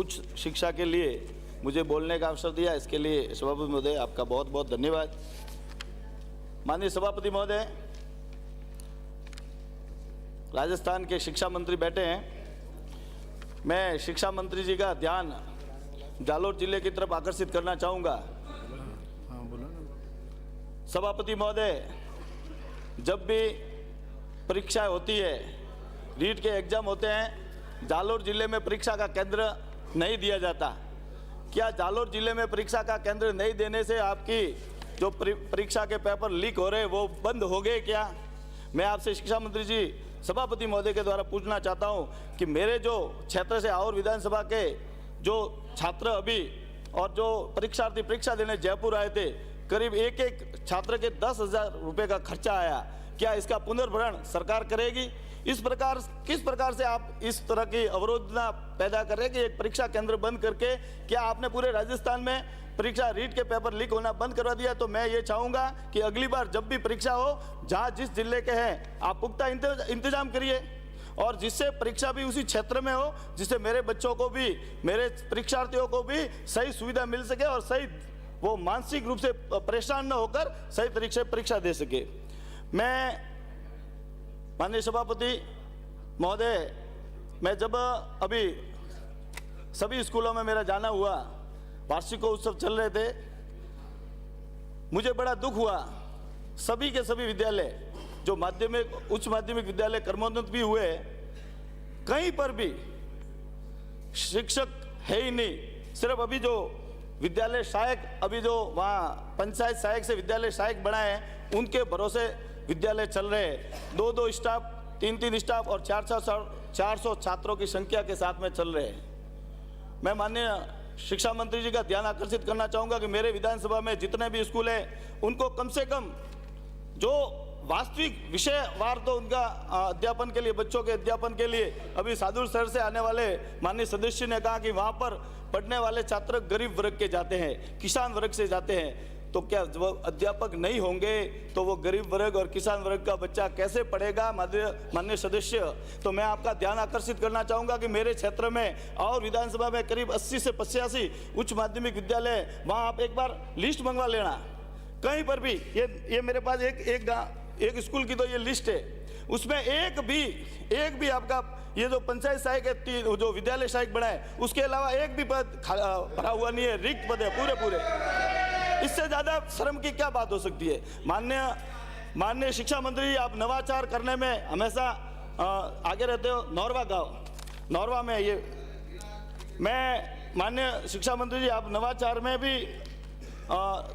उच्च शिक्षा के लिए मुझे बोलने का अवसर दिया, इसके लिए सभापति महोदय आपका बहुत बहुत धन्यवाद। माननीय सभापति महोदय, राजस्थान के शिक्षा मंत्री बैठे हैं। मैं शिक्षा मंत्री जी का ध्यान जालोर जिले की तरफ आकर्षित करना चाहूँगा। सभापति महोदय, जब भी परीक्षाएं होती है, रीट के एग्जाम होते हैं, जालोर जिले में परीक्षा का केंद्र नहीं दिया जाता। क्या जालोर जिले में परीक्षा का केंद्र नहीं देने से आपकी जो परीक्षा के पेपर लीक हो रहे वो बंद हो गए क्या? मैं आपसे शिक्षा मंत्री जी सभापति महोदय के द्वारा पूछना चाहता हूं कि मेरे जो क्षेत्र से और विधानसभा के जो छात्र अभी और जो परीक्षार्थी परीक्षा देने जयपुर आए थे, करीब एक एक छात्र के 10,000 रुपये का खर्चा आया। क्या इसका पुनर्भरण सरकार करेगी? किस प्रकार से आप इस तरह की अवरोधना पैदा कर रहे हैं कि एक परीक्षा केंद्र बंद करके क्या आपने पूरे राजस्थान में परीक्षा रीट के पेपर लीक होना बंद करवा दिया? तो मैं ये चाहूँगा कि अगली बार जब भी परीक्षा हो, जहाँ जिस जिले के हैं आप पुख्ता इंतजाम करिए और जिससे परीक्षा भी उसी क्षेत्र में हो, जिससे मेरे बच्चों को भी, मेरे परीक्षार्थियों को भी सही सुविधा मिल सके और सही वो मानसिक रूप से परेशान न होकर सही तरीके से परीक्षा दे सके। मैं माननीय सभापति महोदय, मैं जब अभी सभी स्कूलों में मेरा जाना हुआ, वार्षिकोत्सव चल रहे थे, मुझे बड़ा दुख हुआ। सभी के सभी विद्यालय जो माध्यमिक उच्च माध्यमिक विद्यालय कर्मोन्नत भी हुए, कहीं पर भी शिक्षक है ही नहीं। सिर्फ अभी जो विद्यालय सहायक, अभी जो वहाँ पंचायत सहायक से विद्यालय सहायक बनाए हैं, उनके भरोसे विद्यालय चल रहे हैं। 2-2 स्टाफ, 3-3 स्टाफ और 400 छात्रों की संख्या के साथ में चल रहे हैं। मैं माननीय शिक्षा मंत्री जी का ध्यान आकर्षित करना चाहूँगा कि मेरे विधानसभा में जितने भी स्कूल हैं, उनको कम से कम जो वास्तविक विषयवार तो उनका अध्यापन के लिए, बच्चों के अध्यापन के लिए, अभी सादुल शहर से आने वाले माननीय सदस्य ने कहा कि वहाँ पर पढ़ने वाले छात्र गरीब वर्ग के जाते हैं, किसान वर्ग से जाते हैं। तो क्या वो अध्यापक नहीं होंगे तो वो गरीब वर्ग और किसान वर्ग का बच्चा कैसे पढ़ेगा? माननीय सदस्य, तो मैं आपका ध्यान आकर्षित करना चाहूँगा कि मेरे क्षेत्र में और विधानसभा में करीब 80 से 85 उच्च माध्यमिक विद्यालय, वहाँ आप एक बार लिस्ट मंगवा लेना। कहीं पर भी ये मेरे पास एक स्कूल की तो ये लिस्ट है, उसमें एक भी आपका ये जो पंचायत सहायक है, जो विद्यालय सहायक बना है, उसके अलावा एक भी पद भरा हुआ नहीं है, रिक्त पद है पूरे। इससे ज़्यादा शर्म की क्या बात हो सकती है? माननीय शिक्षा मंत्री, आप नवाचार करने में हमेशा आगे रहते हो। नौरवा में ये मैं माननीय शिक्षा मंत्री जी, आप नवाचार में भी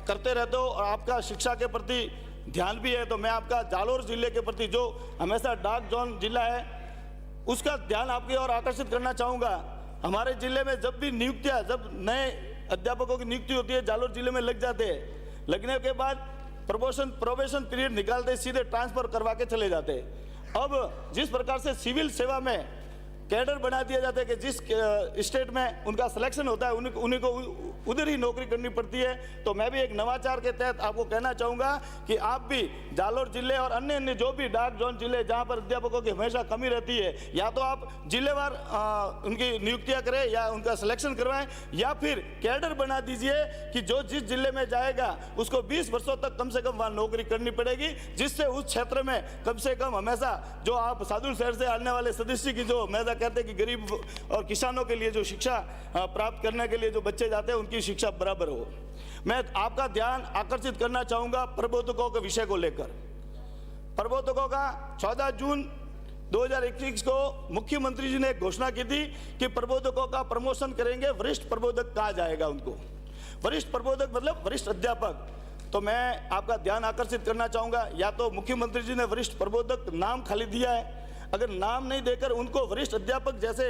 करते रहते हो और आपका शिक्षा के प्रति ध्यान भी है। तो मैं आपका जालोर जिले के प्रति, जो हमेशा डार्क जोन जिला है, उसका ध्यान आपकी ओर आकर्षित करना चाहूँगा। हमारे जिले में जब भी नियुक्तियाँ, जब नए अध्यापकों की नियुक्ति होती है, जालोर जिले में लग जाते हैं। लगने के बाद प्रोबेशन पीरियड निकालते, सीधे ट्रांसफर करवा के चले जाते हैं। अब जिस प्रकार से सिविल सेवा में कैडर बना दिया जाता है कि जिस स्टेट में उनका सिलेक्शन होता है उन्हीं को उधर ही नौकरी करनी पड़ती है। तो मैं भी एक नवाचार के तहत आपको कहना चाहूँगा कि आप भी जालोर जिले और अन्य जो भी डार्क जोन जिले जहाँ पर अध्यापकों की हमेशा कमी रहती है, या तो आप जिलेवार उनकी नियुक्तियाँ करें या उनका सिलेक्शन करवाएं, या फिर कैडर बना दीजिए कि जो जिस जिले में जाएगा उसको 20 वर्षों तक कम से कम वहाँ नौकरी करनी पड़ेगी, जिससे उस क्षेत्र में कम से कम हमेशा जो आप सादुल शहर से आने वाले सदस्य की जो मैं कहते हैं कि गरीब और किसानों के लिए जो शिक्षा प्राप्त करने के लिए जो बच्चे जाते हैं, उनकी शिक्षा बराबर हो। मैं आपका ध्यान आकर्षित करना चाहूँगा प्रबोधकों के विषय को लेकर। प्रबोधकों का 14 जून 2021 को मुख्यमंत्री जी ने घोषणा की थी कि प्रबोधकों का प्रमोशन करेंगे। वरिष्ठ प्रबोधक कहा जाएगा उनको। वरिष्ठ प्रबोधक मतलब वरिष्ठ अध्यापक। तो मैं आपका ध्यान आकर्षित करना चाहूँगा, या तो मुख्यमंत्री जी ने वरिष्ठ प्रबोधक नाम खाली दिया है, अगर नाम नहीं देकर उनको वरिष्ठ अध्यापक जैसे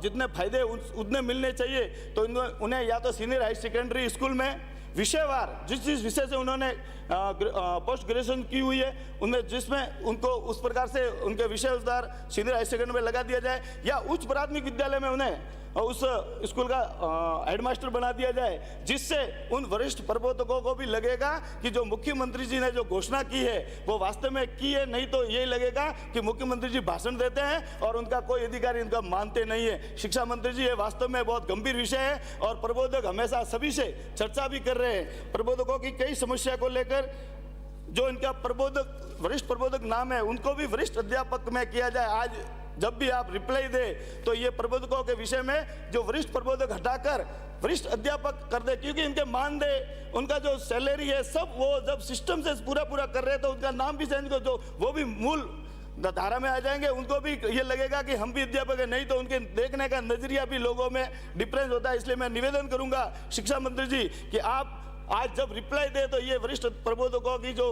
जितने फायदे उतने मिलने चाहिए, तो उन्हें या तो सीनियर हाई सेकेंडरी स्कूल में विषयवार जिस विषय से उन्होंने पोस्ट ग्रेजुएशन की हुई है उनमें, जिसमें उनको उस प्रकार से उनके विषय अनुसार सीनियर हाई सेकेंडरी में लगा दिया जाए, या उच्च प्राथमिक विद्यालय में उन्हें उस स्कूल का हेडमास्टर बना दिया जाए, जिससे उन वरिष्ठ प्रबोधकों को भी लगेगा कि जो मुख्यमंत्री जी ने जो घोषणा की है वो वास्तव में की है। नहीं तो यही लगेगा कि मुख्यमंत्री जी भाषण देते हैं और उनका कोई अधिकारी इनका मानते नहीं है। शिक्षा मंत्री जी ये वास्तव में बहुत गंभीर विषय है और प्रबोधक हमेशा सभी से चर्चा भी कर रहे हैं। प्रबोधकों की कई समस्या को लेकर जो इनका प्रबोधक वरिष्ठ प्रबोधक नाम है उनको भी वरिष्ठ अध्यापक में किया जाए। आज जब भी आप रिप्लाई दे तो ये प्रबोधकों के विषय में जो वरिष्ठ प्रबोधक हटाकर वरिष्ठ अध्यापक कर दे, क्योंकि इनके मानदेय, उनका जो सैलरी है सब वो जब सिस्टम से पूरा कर रहे हैं तो उनका नाम भी चेंज करो, जो वो भी मूल धारा में आ जाएंगे, उनको भी ये लगेगा कि हम भी अध्यापक है। नहीं तो उनके देखने का नजरिया भी लोगों में डिफरेंस होता है। इसलिए मैं निवेदन करूंगा शिक्षा मंत्री जी कि आप आज जब रिप्लाई दे तो ये वरिष्ठ प्रबोधकों की जो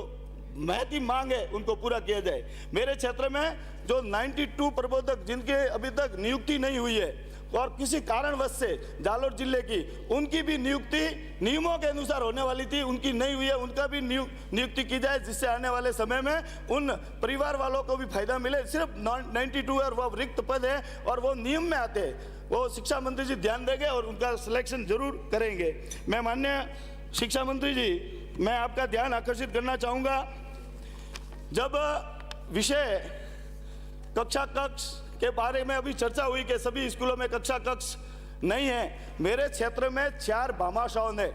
महती मांग है उनको पूरा किया जाए। मेरे क्षेत्र में जो 92 प्रबोधक जिनके अभी तक नियुक्ति नहीं हुई है और किसी कारणवश से जालोर जिले की उनकी भी नियुक्ति नियमों के अनुसार होने वाली थी, उनकी नहीं हुई है, उनका भी नियुक्ति की जाए, जिससे आने वाले समय में उन परिवार वालों को भी फायदा मिले। सिर्फ 92 और वो रिक्त पद है और वो नियम में आते हैं, वो शिक्षा मंत्री जी ध्यान देंगे और उनका सिलेक्शन जरूर करेंगे। मैं माननीय शिक्षा मंत्री जी, मैं आपका ध्यान आकर्षित करना चाहूँगा, जब विषय कक्षा कक्ष के बारे में अभी चर्चा हुई कि सभी स्कूलों में कक्षा कक्ष नहीं है, मेरे क्षेत्र में 4 भामाशाहों ने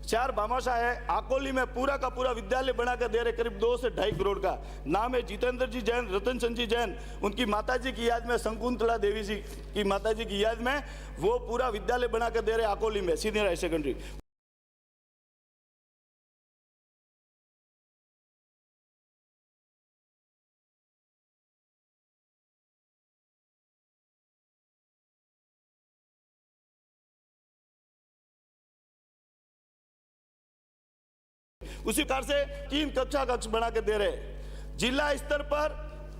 4 भामाशाह है आकोली में पूरा का पूरा विद्यालय बना कर दे रहे, करीब 2 से 2.5 करोड़ का। नाम है जितेंद्र जी जैन, रतन चंद जी जैन, उनकी माताजी की याद में शंकुंतला देवी जी की माताजी की याद में वो पूरा विद्यालय बना कर दे रहे आकोली में सीनियर हाई सेकेंडरी। उसी प्रकार से 3 कक्षा कक्ष बना के दे रहे। जिला स्तर पर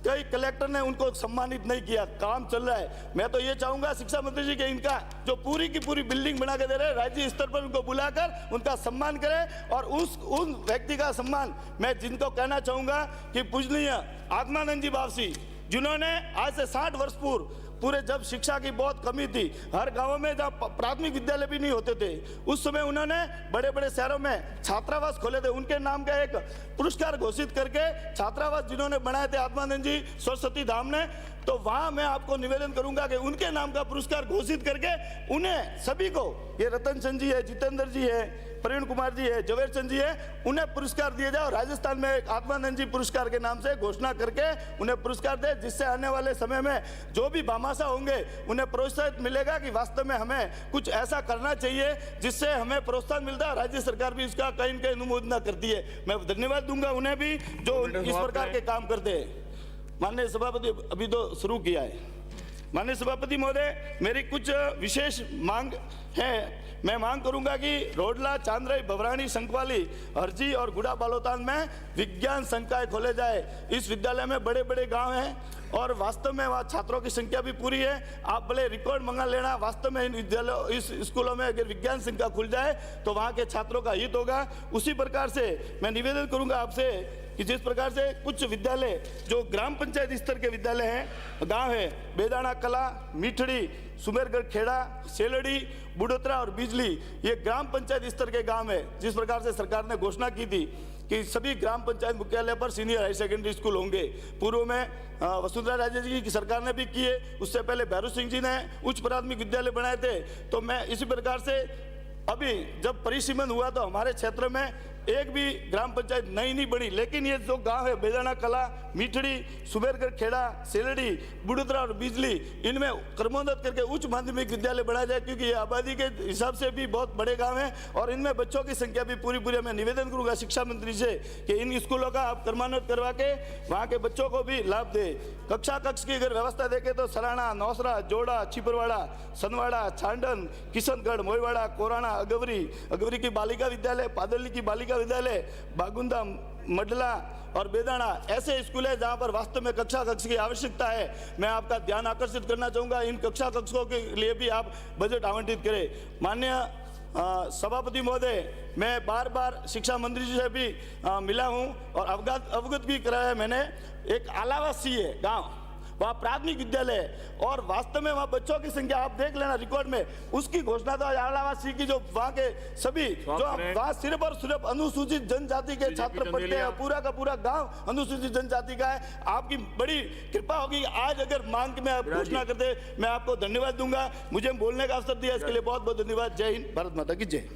कई कलेक्टर ने उनको सम्मानित नहीं किया, काम चल रहा है। मैं तो ये चाहूंगा शिक्षा मंत्री जी के इनका जो पूरी की पूरी बिल्डिंग बना के दे रहे, राज्य स्तर पर उनको बुलाकर उनका सम्मान करें। और उन व्यक्ति का सम्मान मैं जिनको कहना चाहूंगा कि पूजनीय आत्मानंद जी बावसी, जिन्होंने आज से 60 वर्ष पूर्व पूरे जब शिक्षा की बहुत कमी थी, हर गांव में जब प्राथमिक विद्यालय भी नहीं होते थे, उस समय उन्होंने बड़े बड़े शहरों में छात्रावास खोले थे। उनके नाम का एक पुरस्कार घोषित करके छात्रावास जिन्होंने बनाए थे आत्मानंद जी सरस्वती धाम ने, तो वहां मैं आपको निवेदन करूंगा कि उनके नाम का पुरस्कार घोषित करके उन्हें सभी को, ये रतन चंद जी है, जितेंद्र जी है, प्रवीण कुमार जी है, जवेर चंद जी है, उन्हें पुरस्कार दिया जाए। और राजस्थान में एक आत्मानंद जी पुरस्कार के नाम से घोषणा करके उन्हें पुरस्कार दे, जिससे आने वाले समय में जो भी भामाशाह होंगे उन्हें प्रोत्साहित मिलेगा कि वास्तव में हमें कुछ ऐसा करना चाहिए जिससे हमें प्रोत्साहन मिलता है। राज्य सरकार भी इसका कहीं न कहीं अनुमोदन करती है। मैं धन्यवाद दूंगा उन्हें भी जो इस प्रकार के काम करते हैं। माननीय सभापति, अभी तो शुरू किया है। माननीय सभापति महोदय, मेरी कुछ विशेष मांग है। मैं मांग करूंगा कि रोडला, चांद्रई, भवरानी, संकवाली, हरजी और गुड़ा बालोतान में विज्ञान संकाय खोले जाए। इस विद्यालय में बड़े बड़े गांव हैं और वास्तव में वहाँ छात्रों की संख्या भी पूरी है। आप भले रिकॉर्ड मंगा लेना, वास्तव में इन विद्यालयों, इस स्कूलों में अगर विज्ञान संकाय खुल जाए तो वहाँ के छात्रों का हित होगा। उसी प्रकार से मैं निवेदन करूंगा आपसे कि जिस प्रकार से कुछ विद्यालय जो ग्राम पंचायत स्तर के विद्यालय हैं, गांव है बेदाना कला, मीठड़ी, सुमेरगढ़ खेड़ा, सेलड़ी, बुडोत्रा और बिजली, ये ग्राम पंचायत स्तर के गांव है। जिस प्रकार से सरकार ने घोषणा की थी कि सभी ग्राम पंचायत मुख्यालय पर सीनियर हाई सेकेंडरी स्कूल होंगे। पूर्व में वसुंधरा राजे जी की सरकार ने भी किए, उससे पहले भैरू सिंह जी ने उच्च प्राथमिक विद्यालय बनाए थे। तो मैं इसी प्रकार से अभी जब परिसीमन हुआ तो हमारे क्षेत्र में एक भी ग्राम पंचायत नहीं बनी, लेकिन ये जो गांव है बेदाना कला, मीठड़ी, सुमेरगढ़ खेड़ा, सेलड़ी, बुडोत्रा और बिजली, इनमें क्रमोन्नत करके उच्च माध्यमिक विद्यालय बढ़ाया जाए, क्योंकि ये आबादी के हिसाब से भी बहुत बड़े गांव हैं और इनमें बच्चों की संख्या भी पूरी। मैं निवेदन करूंगा शिक्षा मंत्री से कि इन स्कूलों का आप क्रमान्वित करवा के वहाँ के बच्चों को भी लाभ दे। कक्षा कक्ष की अगर व्यवस्था देखें तो सराना, नौसरा, जोड़ा, छिपरवाड़ा, सनवाड़ा, छांडन, किशनगढ़, मोईवाड़ा, कोराना, अगवरी की बालिका विद्यालय, पादली की बालिका विद्यालय, बागुंदा, मडला और बेदाना ऐसे स्कूल है जहां पर वास्तव में कक्षा कक्ष की आवश्यकता है। मैं आपका ध्यान आकर्षित करना चाहूंगा, इन कक्षा कक्षों के लिए भी आप बजट आवंटित करें। माननीय सभापति महोदय, मैं बार बार शिक्षा मंत्री जी से भी मिला हूं और अवगत भी कराया मैंने। एक आलावासी है गांव, वहाँ प्राथमिक विद्यालय है और वास्तव में वहाँ बच्चों की संख्या आप देख लेना रिकॉर्ड में, उसकी घोषणा तो आलावासी की, जो वहाँ के सभी जो वहाँ सिर्फ और सिर्फ अनुसूचित जनजाति के छात्र पढ़ते हैं, पूरा का पूरा गांव अनुसूचित जनजाति का है। आपकी बड़ी कृपा होगी आज अगर मांग में घोषणा करते, मैं आपको धन्यवाद दूंगा। मुझे बोलने का अवसर दिया इसके लिए बहुत बहुत धन्यवाद। जय हिंद, भारत माता की जय।